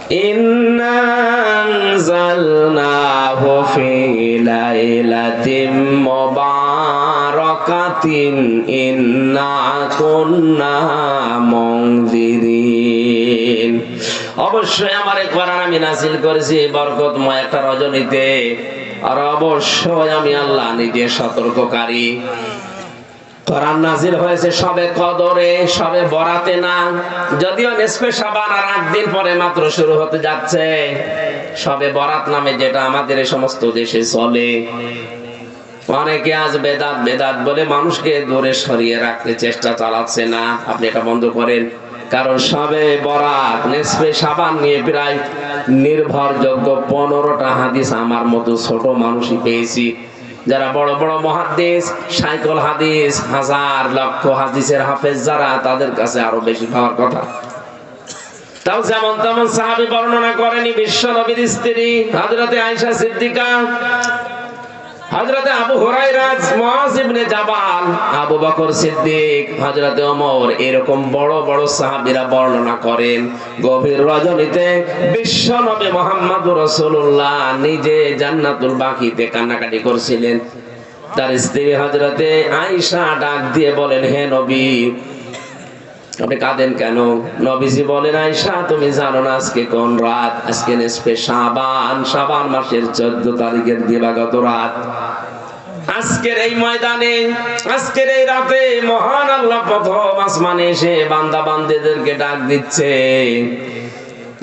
ইন্না আনজালনাহু ফি লাইলাতিন মুবারাকাতিন ইন্না কুন্না মুনজিরিন। অবশ্যই আমার কোরআন আমি নাযিল করেছি বরকতময় একটা রজনীতে, আর অবশ্যই আমি আল্লাহ নিজে সতর্ককারী। কোরআন নাযিল হয়েছে সবে কদরে, সবে বরাতে না, যদিও নিসফে শাবান আর 8 দিন পরে মাত্র শুরু হতে যাচ্ছে। সবে বরাত নামে যেটা আমাদের এই সমস্ত দেশে চলে, অনেকে আজ বেদাত বেদাত বলে মানুষকে দূরে সরিয়ে রাখতে চেষ্টা চালাচ্ছে না। আপনি এটা বন্ধ করেন, কারণ সবে বরাত নিসফে শাবান নিয়ে প্রায় নির্ভরযোগ্য 15টা হাদিস আমার মতো ছোট মানুষই পেয়েছি। যারা বড় বড় মুহাদ্দিস, সাইকল হাদিস, হাজার লক্ষ হাদিসের হাফেজ যারা, তাদের কাছে আরো বেশি পাওয়ার কথা। তাও যেমন তেমন সাহাবী বর্ণনা করেনি। বিশ্ব নবীর স্ত্রী হযরতে আয়েশা সিদ্দিকা, হযরতে আবু হুরায়রা, মুআয ইবনে জাবাল, আবু বকর সিদ্দিক, হযরতে ওমর, এরকম বড় বড় সাহাবীরা বর্ণনা করেন গভীর রজনীতে বিশ্ব নবী মুহাম্মদুর রাসূলুল্লাহ নিজে জান্নাতুল বাকিতে কান্নাকাটি করছিলেন। তার স্ত্রী হযরতে আয়েশা ডাক দিয়ে বলেন, হে নবী, আপনি কাঁদেন কেন? নবীজি বলেন, আয়েশা তুমি জানো না আজকে কোন রাত? আজকে নিসফে শাবান, শাবান মাসের 14 তারিখের দিবাগত রাত। আজকের এই ময়দানে, আজকের এই রাতে মহান আল্লাহ প্রথম আসমানে এসে বান্দা বান্দীদেরকে ডাক দিচ্ছে।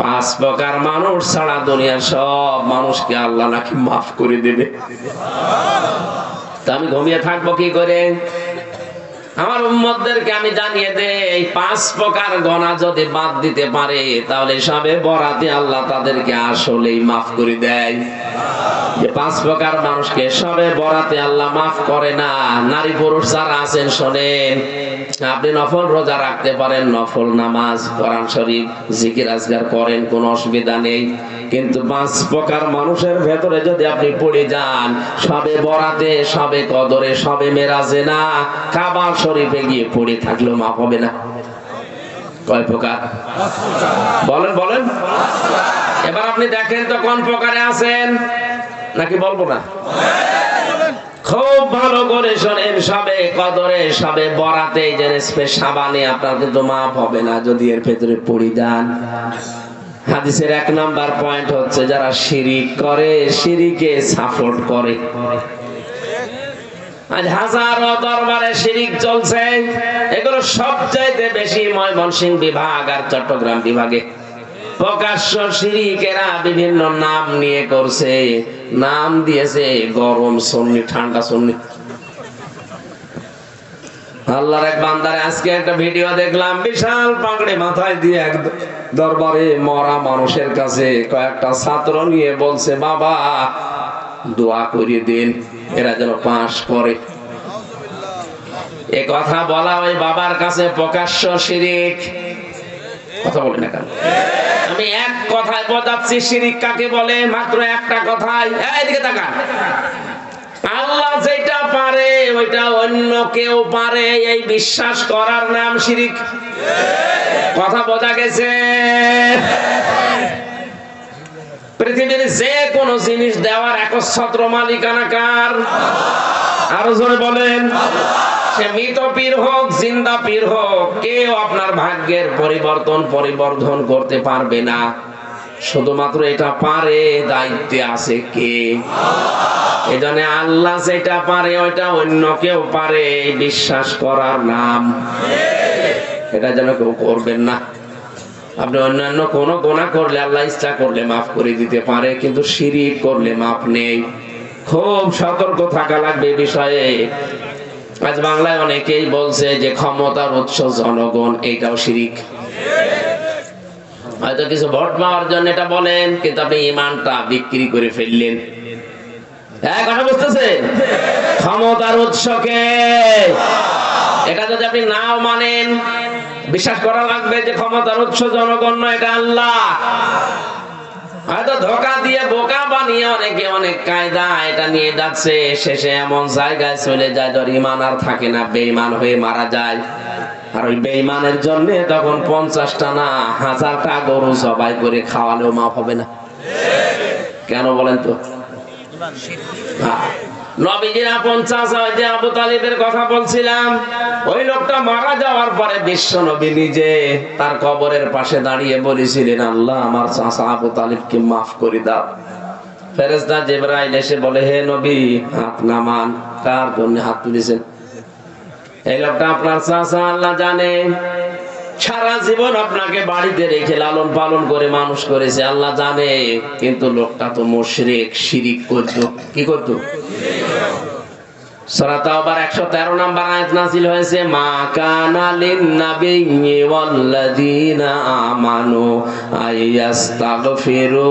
5 প্রকার মানুষ ছাড়া দুনিয়ার সব মানুষকে আল্লাহ নাকি মাফ করে দেবে। তা আমি ঘুমিয়ে থাকবো কি করে? আমার উম্মতদেরকে আমি জানিয়ে দেই, এই 5 প্রকার গুনাহ যদি বাদ দিতে পারে, তাহলে সবে বরাতে আল্লাহ তাদেরকে আসলেই মাফ করে দেয়। যে 5 প্রকার মানুষকে সবে বরাতে আল্লাহ মাফ করে না। নারী পুরুষ যারা আছেন শোনেন, আপনি নফল রোজা রাখতে পারেন, নফল নামাজ, কোরআন শরীফ, জিকির আজকার করেন, কোনো অসুবিধা নেই। কিন্তু 5 প্রকার মানুষের ভেতরে যদি আপনি পড়ে যান, সবে বরাতে, সবে কদরে, সবে মেরাজে না, কাবা শরীফে গিয়ে পড়ে থাকলেও মাফ হবে না। কয় প্রকার? বলেন বলেন। এবার আপনি দেখেন তো কোন প্রকারে আছেন, নাকি বলবো না? খুব ভালো করে শোনেন, সবে কদরে, সবে বরাতে, যে নিসফে শাবানে আপনার কিন্তু মাফ হবে না যদি এর ভেতরে পড়ে যান। হাদিসের 1 নাম্বার পয়েন্ট হচ্ছে, যারা শিরিক করে, শিরিকে সাপোর্ট করে। আজ হাজারো দরবারে শিরিক চলছে। এগুলো সবচাইতে বেশি ময়মনসিংহ বিভাগ আর চট্টগ্রাম বিভাগে। প্রকাশ্য শিরিকেরা বিভিন্ন নাম নিয়ে করছে। নাম দিয়েছে গরম সুন্নি, ঠান্ডা সুন্নি। আল্লাহর এক বান্দারে আজকে একটা ভিডিও দেখলাম, বিশাল পাগড়ি মাথায় দিয়ে এক দরবারে মরা মানুষের কাছে কয়েকটা ছাত্র নিয়ে বলছে, বাবা দোয়া করিয়ে দিন এরা যেন পাস করে। এ কথা বলা ওই বাবার কাছে প্রকাশ্য শিরিক। কথা বলে না কেন? আমি এক কথায় বোঝাচ্ছি শিরিক কাকে বলে, মাত্র একটা কথায়। এইদিকে তাকান। আল্লাহ যেটা পারে ওইটা অন্য কেউ পারে, এই বিশ্বাস করার নাম শিরিক। কথা বোঝা গেছে? পৃথিবীর যে কোনো জিনিস দেওয়ার একচ্ছত্র মালিকানা কার? আরো জোরে বলেন। সে মৃত পীর হোক, জিন্দা পীর হোক, কেউ আপনার ভাগ্যের পরিবর্তন করতে পারবে না। শুধুমাত্র এটা পারে, দায়িত্বে আছে কে? এজন্য আল্লাহ যেটা পারে ওইটা অন্য কেউ পারে, বিশ্বাস করার নাম। এটা যেন কেউ করবেন না। আপনি অন্যান্য কোন গুনাহ করলে আল্লাহ ইচ্ছা করলে মাফ করে দিতে পারে, কিন্তু শিরিক করলে মাফ নেই। খুব সতর্ক থাকা লাগবে বিষয়ে। আজ বাংলায় অনেকেই বলছে যে ক্ষমতার উৎস জনগণ, এইটাও শিরিক। হয়তো কিছু ভোট পাওয়ার জন্য এটা বলেন, কিন্তু আপনি ঈমানটা বিক্রি করে ফেললেন। হ্যাঁ, কথা বুঝতেছেন? ক্ষমতার উৎসকে এটা যদি আপনি নাও মানেন, বিশ্বাস করা লাগবে যে ক্ষমতার উৎস জনগণ নয়, এটা আল্লাহ। হয়তো ধোঁকা দিয়ে বোকা বানিয়ে অনেকে অনেক কায়দা এটা নিয়ে যাচ্ছে, শেষে এমন জায়গায় চলে যায় যার ঈমান আর থাকে না, বেঈমান হয়ে মারা যায়। আর ওই বেঈমানের জন্য তখন 50টা না 1000টা গরু জবাই করে খাওয়ালেও মাফ হবে না। কেন বলেন তো? নবীজির আপন চাচা ওই যে আবু তালিবের কথা বলছিলাম, ওই লোকটা মারা যাওয়ার পরে বিশ্ব নবী নিজে তার কবরের পাশে দাঁড়িয়ে বলেছিলেন, আল্লাহ আমার চাচা আবু তালিবকে মাফ করে দাও। ফেরেশতা জিবরাইল এসে বলে, হে নবী হাত নামান। কার জন্য হাত তুলেছেন? এই লোকটা আপনার চাচা, আল্লাহ জানে। সারা জীবন আপনাকে বাড়িতে রেখে লালন পালন করে মানুষ করেছে, আল্লাহ জানে। কিন্তু লোকটা তো মুশরিক, শিরিক করত। কি করত? সূরা তাওবার 113 নম্বর আয়াত নাযিল হয়েছে, মা কানা লিন-নাবিয়্যি ওয়াল্লাযীনা আমানু আইয়াস্তাগফিরু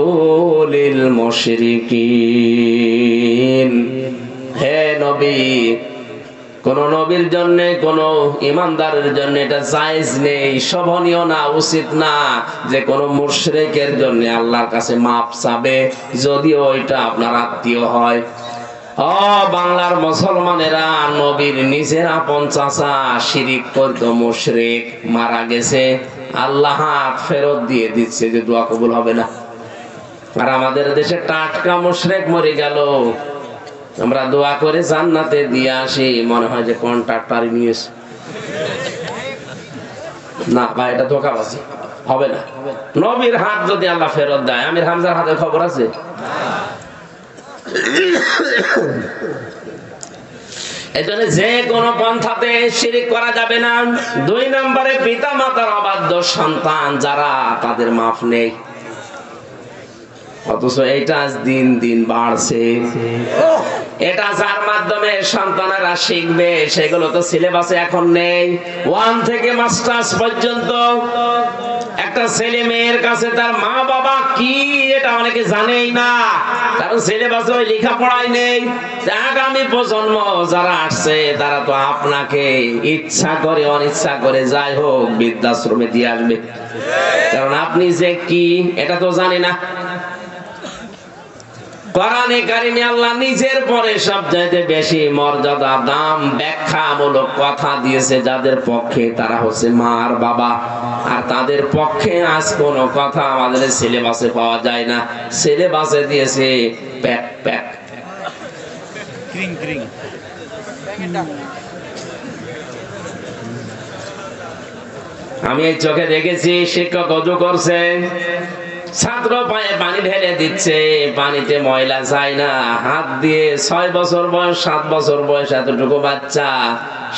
লিল মুশরিকিন। হে নবী, কোন নবীর জন্য, কোন ইমানদারের জন্য এটা জায়েজ নেই, শোভনীয় না, উচিত না যে কোন মুশরিকের জন্য আল্লাহর কাছে মাপ চাবে, যদিও ওইটা আপনার আত্মীয় হয়। ও বাংলার মুসলমানেরা, নবীর নিজের আপন চাচা শিরিক করত, মুশরিক, মারা গেছে, আল্লাহ হাত ফেরত দিয়ে দিচ্ছে যে দোয়া কবুল হবে না। আর আমাদের দেশে টাটকা মুশরিক মরে গেল, আমরা দোয়া করে জান্নাতে দিয়ে আসি, মনে হয় যে কন্ট্রাক্টর নিয়েছে। না ভাই, এটা ধোঁকাবাজি, হবে না। নবীর হাত যদি আল্লাহ ফেরত দেয়, আমির হামজার হাতে খবর আছে? এজন্য যে কোনো পন্থাতে শিরিক করা যাবে না। 2 নম্বরে পিতা মাতার অবাধ্য সন্তান যারা, তাদের মাফ নেই। অথচ এটা দিন দিন বাড়ছে। এটা যার মাধ্যমে সন্তানেরা শিখবে, সেগুলো তো সিলেবাসে এখন নেই। 1 থেকে মাস্টার্স পর্যন্ত একটা ছেলে মেয়ের কাছে তার মা বাবা কি, এটা অনেকে জানেই না, কারণ সিলেবাসে ওই লেখাপড়াই নেই। আগামী প্রজন্ম যারা আসছে, তারা তো আপনাকে ইচ্ছা করে অনিচ্ছা করে যাই হোক বৃদ্ধাশ্রমে দিয়ে আসবে, কারণ আপনি যে কি এটা তো জানি না। কোরআনে কারিমে আল্লাহ নিজের পরে সবচাইতে বেশি মর্যাদা, দাম, ব্যাখ্যামূলক কথা দিয়েছে যাদের পক্ষে, তারা হচ্ছে মা আর বাবা। আর তাদের পক্ষে আজ কোন কথা আমাদের সিলেবাসে পাওয়া যায় না। সিলেবাসে দিয়েছে প্যাক প্যাক। আমি এই চোখে দেখেছি, শিক্ষক ওযু করছে, ছাত্র পায়ে পানি ঢেলে দিচ্ছে, পানিতে ময়লা যায় না, হাত দিয়ে 6 বছর বয়স 7 বছর বয়স এতটুকু বাচ্চা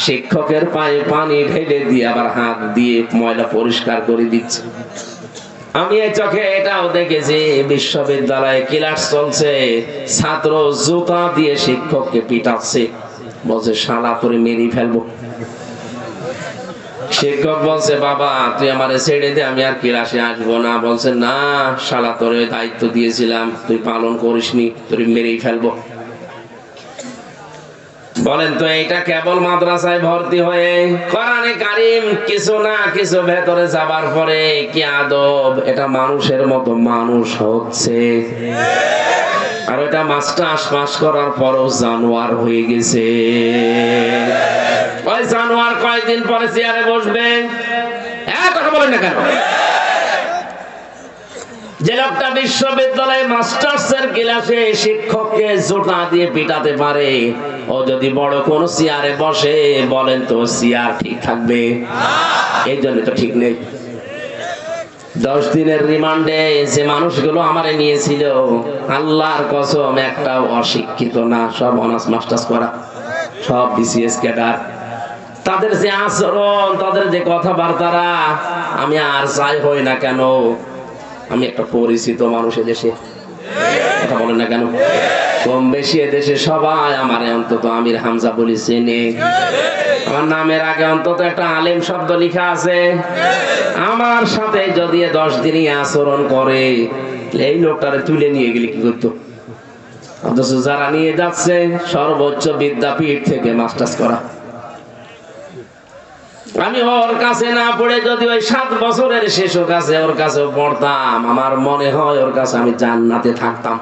শিক্ষকের পায়ে পানি ঢেলে দিয়ে আবার হাত দিয়ে ময়লা পরিষ্কার করে দিচ্ছে। আমি এই চোখে এটাও দেখেছি, বিশ্ববিদ্যালয়ে ক্লাস চলছে, ছাত্র জুতা দিয়ে শিক্ষককে পিটাচ্ছে, বলছে শালা করে মেরে ফেলবো। শিক্ষক বলছে, বাবা তুই আমারে ছেড়ে দে, আমি আর ক্লাসে আসবো না। বলছে, না শালা তোরে দায়িত্ব দিয়েছিলাম, তুই পালন করিসনি, তোর মেরেই ফেলবো। বলেন তো, এইটা কেবল মাদ্রাসায় ভর্তি হয়ে কোরআনে কারীম কিছু না কিছু ভেতরে যাবার পরে কি আদব, এটা মানুষের মতো মানুষ হচ্ছে। আর ওটা মাস্টার্স পাস করার পরও জানোয়ার হয়ে গেছে। ওই জানোয়ার কয়েকদিন পরে চেয়ারে বসবে। কথা বলেন না কেন? যে লোকটা বিশ্ববিদ্যালয়ে মাস্টার্সের ক্লাসে শিক্ষককে জুতা দিয়ে পিটাতে পারে, ও যদি বড় কোন চেয়ারে বসে, বলেন তো চেয়ার ঠিক থাকবে? এই জন্য তো ঠিক নেই। 10 দিনের রিমান্ডে যে মানুষগুলো আমারে নিয়েছিল, আল্লাহর কসম একটাও অশিক্ষিত না, সব অনার্স মাস্টার্স করা, সব বিসিএস ক্যাডার। তাদের যে আচরণ, তাদের যে কথাবার্তারা, আমি আর যাই হই না কেন, আমি একটা পরিচিত মানুষ এদেশে। কথা বলেন না কেন? কম বেশি এদেশে সবাই আমারে অন্তত আমির হামজা বলে চেনে। আমার নামের আগে অন্তত একটা আলেম শব্দ লেখা আছে। আমার সাথে যদি 10 দিনই আচরণ করে, এই লোকটারে তুলে নিয়ে গেলে কি করতো? অথচ যারা নিয়ে যাচ্ছে সর্বোচ্চ বিদ্যাপীঠ থেকে মাস্টার্স করা। আমি ওর কাছে না পড়ে যদি ওই 7 বছরের শিশু কাছে ওর কাছে পড়তাম, আমার মনে হয় ওর কাছে আমি জান্নাতে থাকতাম।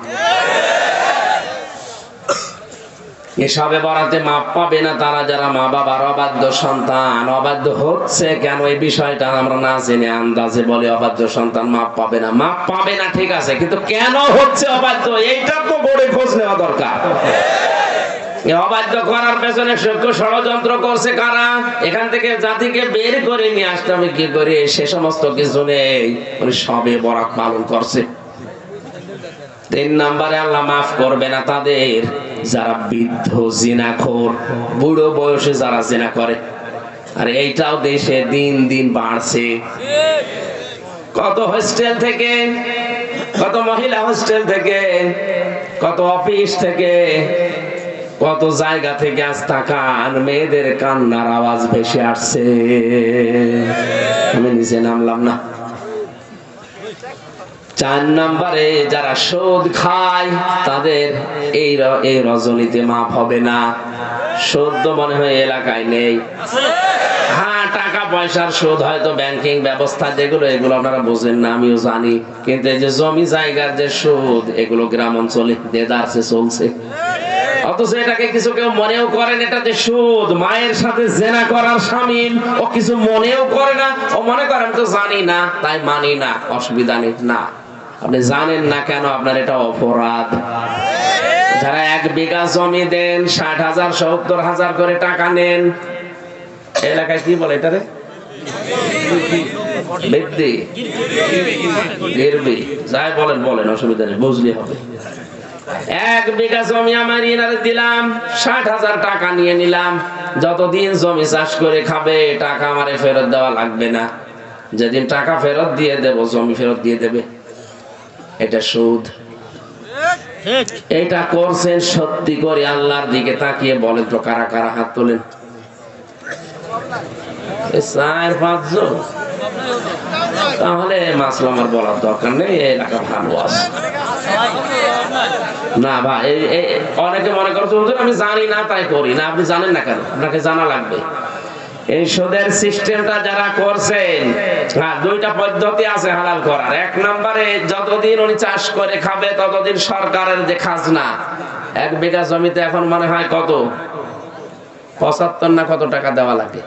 এসবে বরাতে মাপ পাবে না তারা যারা মা বাবার অবাধ্য সন্তান। অবাধ্য হচ্ছে কেন এই বিষয়টা আমরা না জেনে আন্দাজে বলে অবাধ্য সন্তান মাপ পাবে না। মাপ পাবে না ঠিক আছে, কিন্তু কেন হচ্ছে অবাধ্য এইটা তো বড় খোঁজ নেওয়া দরকার। অবাধ্য করার পেছনে ষড়যন্ত্র করছে কারা? এখান থেকে জাতিকে বের করে নিয়ে আসতে হবে কি করে, সে সমস্ত কিছু নেই, সবে বরাত পালন করছে। 3 নম্বরে আল্লাহ মাফ করবে না তাদের যারা বৃদ্ধ জিনাখোর, বুড়ো বয়সে যারা জিনা করে। আর এইটাও দেশে দিন দিন বাড়ছে। কত হোস্টেল থেকে, কত মহিলা হোস্টেল থেকে, কত অফিস থেকে, কত জায়গা থেকে আজ তাকান মেয়েদের কান্নার আওয়াজ ভেসে আসছে। আমি নিচে নামলাম না। 4 নম্বরে যারা সুদ খায় তাদের এই রজনীতে মাফ হবে না। সুদ তো মনে হয় এলাকায় নেই। হ্যাঁ, টাকা পয়সার সুদ হয়তো ব্যাংকিং ব্যবস্থা যেগুলো, এগুলো আপনারা বোঝেন না, আমিও জানি। কিন্তু এই যে জমি জায়গার যে সুদ, এগুলো গ্রাম অঞ্চলে দেদারসে চলছে। অথচ এটাকে কিছু কেউ মনেও করেন এটা যে সুদ, মায়ের সাথে জেনা করার শামিল, ও কিছু মনেও করে না। ও মনে করেন তো জানি না তাই মানি না, অসুবিধা নেই। না, আপনি জানেন না কেন আপনার এটা অপরাধ। যারা 1 বিঘা জমি দেন 60,000 70,000 করে টাকা নেন, এলাকায় কি বলে এটারে? যাই বলেন বলেন, অসুবিধা নেই, বুঝলি হবে। 1 বিঘা জমি আমার ইনারে দিলাম, 60,000 টাকা নিয়ে নিলাম। যতদিন জমি চাষ করে খাবে টাকা আমারে ফেরত দেওয়া লাগবে না। যেদিন টাকা ফেরত দিয়ে দেব জমি ফেরত দিয়ে দেবে। এটা সুদ। এটা করছেন সত্যি করে আল্লাহর দিকে তাকিয়ে বলেন তো কারা কারা হাত তোলেন? 4-5 জন। তাহলে মাসলা আমার বলার দরকার নেই, এলাকা ভালো আছে। না ভাই, অনেকে মনে করছে আমি জানি না তাই করি না। আপনি জানেন না কেন? আপনাকে জানা লাগবে। এই সুদের সিস্টেমটা যারা করছেন, হ্যাঁ, 2টা পদ্ধতি আছে হালাল করার। 1 নম্বরে যতদিন উনি চাষ করে খাবে ততদিন সরকারের যে খাজনা, 1 বিঘা জমিতে এখন মনে হয় কত 75 না কত টাকা দেওয়া লাগে,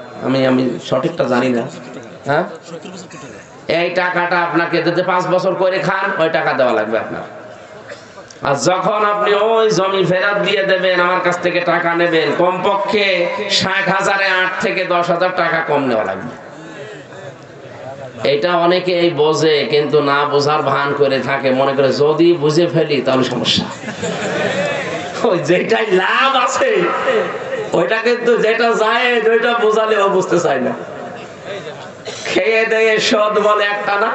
আমি সঠিকটা জানি না। হ্যাঁ, এই টাকাটা আপনাকে যদি 5 বছর করে খান ওই টাকা দেওয়া লাগবে আপনার। আর যখন আপনি ওই জমি ফেরত দিয়ে দেবেন, আমার কাছ থেকে টাকা নেবেন, কমপক্ষে 60,000-এ 8 থেকে 10,000 টাকা কম নেওয়া লাগবে। এটা অনেকে এই বোঝে কিন্তু না বোঝার ভান করে থাকে, মনে করে যদি বুঝে ফেলি তাহলে সমস্যা। ওই যেটাই লাভ আছে ওইটা কিন্তু যেটা যায় ওইটা বোঝালে ও বুঝতে চায় না। খেয়ে দিয়ে সদ বলে একটা না,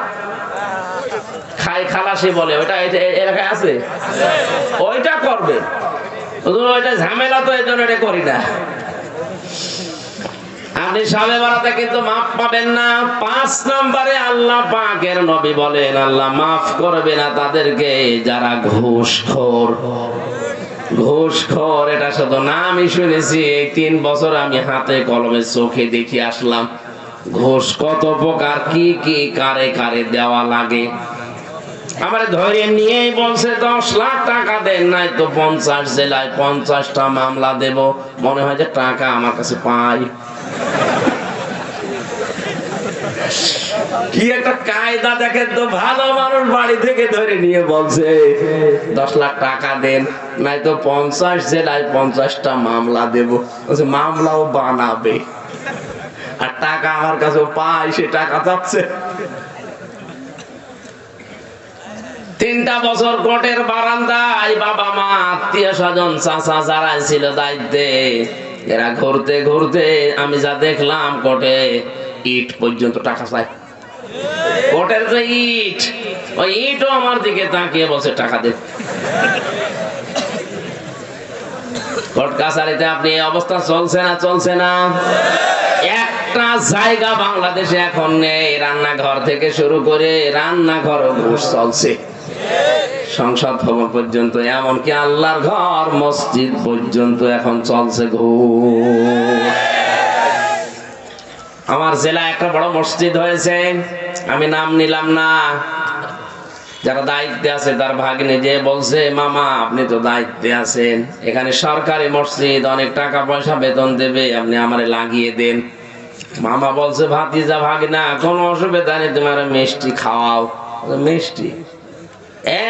খাই খালাসি বলে, ওইটা এলাকায় আছে, ওইটা করবে। ওইটা ঝামেলা, তো এই জন্য এটা করি না। আপনি সবে বরাতে কিন্তু মাফ পাবেন না। 5 নম্বরে আল্লাহ পাকের নবী বলেন আল্লাহ মাফ করবে না তাদেরকে যারা ঘুষখোর। ঘুষখোর এটা শুধু নামই শুনেছি, এই 3 বছর আমি হাতে কলমে চোখে দেখি আসলাম ঘুষ কত প্রকার, কি কি কারে কারে দেওয়া লাগে। আমার ধরে নিয়েই বলছে 10 লাখ টাকা দেন, নাই তো 50 জেলায় 50টা মামলা দেব। মনে হয় যে টাকা আমার কাছে পাই। কি একটা কায়দা দেখেন তো, ভালো মানুষ বাড়ি থেকে ধরে নিয়ে বলছে 10 লাখ টাকা দেন, নাই তো 50 জেলায় 50টা মামলা দেব। মামলাও বানাবে আর টাকা আমার কাছে পাই, সে টাকা চাচ্ছে। 3টা বছর কোর্টের বারান্দায় বাবা মা আত্মীয় স্বজন চাচা যারা ছিল দায়িত্বে, এরা ঘুরতে ঘুরতে আমি যা দেখলাম কোর্টে ইট পর্যন্ত টাকা চাই। কোর্টের যে ইট, ওই ইটও আমার দিকে তাকিয়ে বলছে টাকা দে। কোর্ট কাছারিতে আপনি এই অবস্থা চলছে না? চলছে না? একটা জায়গা বাংলাদেশে এখন নেই, রান্নাঘর থেকে শুরু করে রান্নাঘর ঘুষ চলছে, সংসদ ভবন পর্যন্ত, এমনকি আল্লাহর ঘর মসজিদ পর্যন্ত এখন চলছে ঘুষ। আমার জেলায় একটা বড় মসজিদ হয়েছে, আমি নাম নিলাম না, যারা দায়িত্বে আছে তার ভাগ্নে যে বলছে, মামা আপনি তো দায়িত্বে আছেন, এখানে সরকারি মসজিদ, অনেক টাকা পয়সা বেতন দেবে, আপনি আমারে লাগিয়ে দেন। মামা বলছে, ভাতিজা ভাগনা কোনো অসুবিধা নেই, তোমার মিষ্টি খাওয়াও। মিষ্টি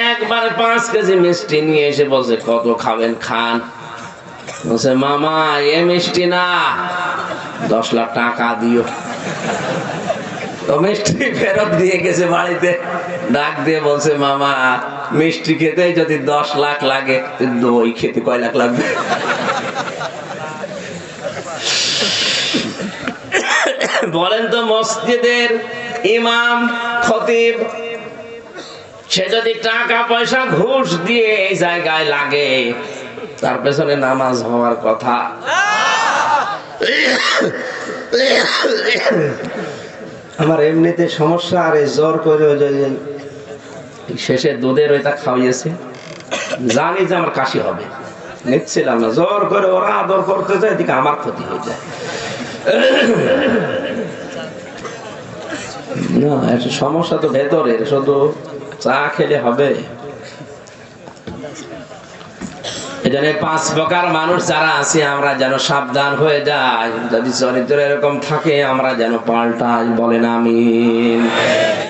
একবারে 5 কেজি মিষ্টি নিয়ে এসে বলছে, কত খাবেন খান। বলছে, মামা এ মিষ্টি না, 10 লাখ টাকা দিও। তো মিষ্টি ফেরত দিয়ে গেছে বাড়িতে, ডাক দিয়ে বলছে, মামা মিষ্টি খেতে যদি 10 লাখ লাগে, দই খেতে কয় লাখ লাগবে? বলেন তো, মসজিদের ইমাম খতিব সে যদি টাকা পয়সা ঘুষ দিয়ে এই জায়গায় লাগে, তার পেছনে নামাজ হওয়ার কথা। আমার এমনিতে সমস্যা, আর জ্বর করে শেষে দুধের ওইটা খাওয়াইয়েছে, জানি যে আমার কাশি হবে, নিচ্ছিলাম না, জ্বর করে ওরা আদর করতে যায়, এদিকে আমার ক্ষতি হয়ে যায়। না, সমস্যা তো ভেতরের, শুধু চা খেলে হবে? এজন্য 5 প্রকার মানুষ যারা আছে, আমরা যেন সাবধান হয়ে যাই। যদি চরিত্র এরকম থাকে, আমরা যেন পাল্টাই। বলেন আমিন।